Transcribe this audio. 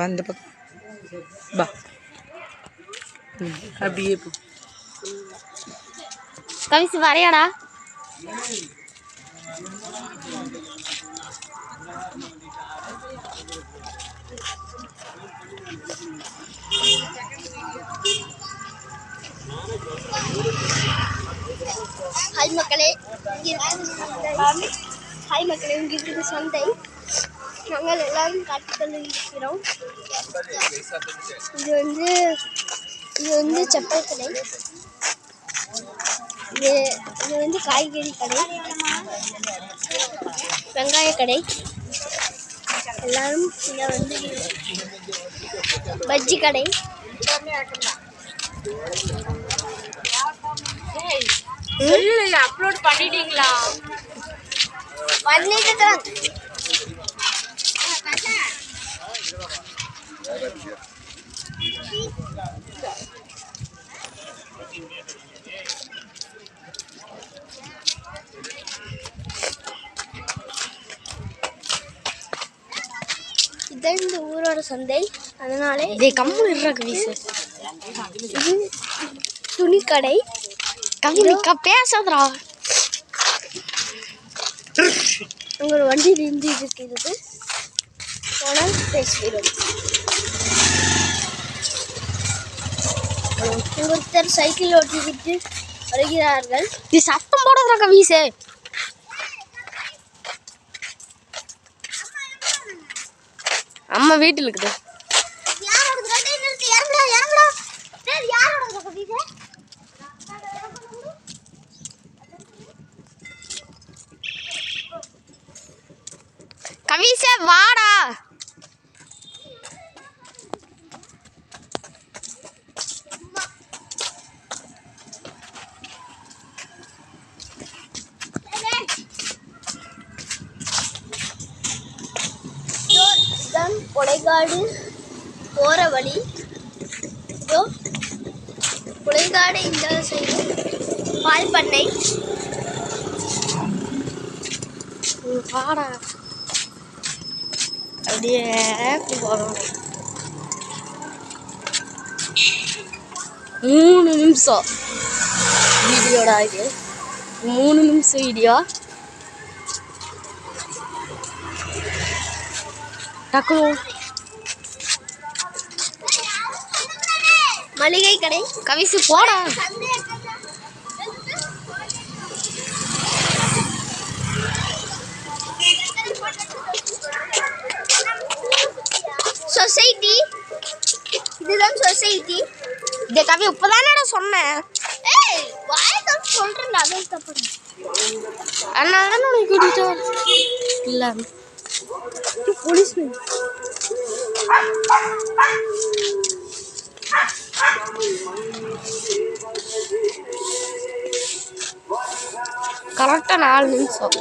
அந்த பக்கம் பா அப்படியே போ. கவிசி வரையாடா. ஹாய் மக்களே, ஹாய் மக்களே, இங்கே இருக்குது சந்தை. நாங்கள் எல்லாரும் காட்டுக்கொண்டு இருக்கிறோம். இது வந்து செப்பல் கடை, இது வந்து காய்கறி கடை, வெங்காய கடை. எல்லாரும் இங்கே வந்து பஜ்ஜி கடை. அப்லோட் பண்ணிட்டீங்களா? பண்ணிட்டுதான். இதான் இந்த ஊரோட சந்தை. அதனாலே கம்மு இருக்கு வீசு. இது துணி கடை. கம்மிக்கா பேசாதடா. அங்கே ஒரு வண்டி நின்று இருக்கிறது. ஆனால் பேசுகிறோம். ஒருத்தர் சைக்கிள் ஓட்டிக்கிட்டு வருகிறார்கள். நீ சத்தம் போடாதடா வீசு. அம்மா வீட்டில் இருக்குது. கவிசே வாடா. இதுதான் கொடைக்காடு போகிற வழி. இதோ கொடைக்காடு இந்த சைடு பால் பண்ணை. வாடா. அப்படியே போகணும். 3 நிமிஷம் வீடியோடா இது. 3 நிமிஷம் வீடியோ. டக்கு மளிகை கடை. கவிசு போடா. சொசைட்டி. இதுதான் சொசைட்டி. இந்த கவி இப்பதானடா சொன்னேன். ஏய் வாய் தான் சொல்றேன். அது தப்பு. அதனால தான் உனக்கு கூட்டிட்டு இல்ல போலீஸ். கரெக்டா 4 நிமிஷம்.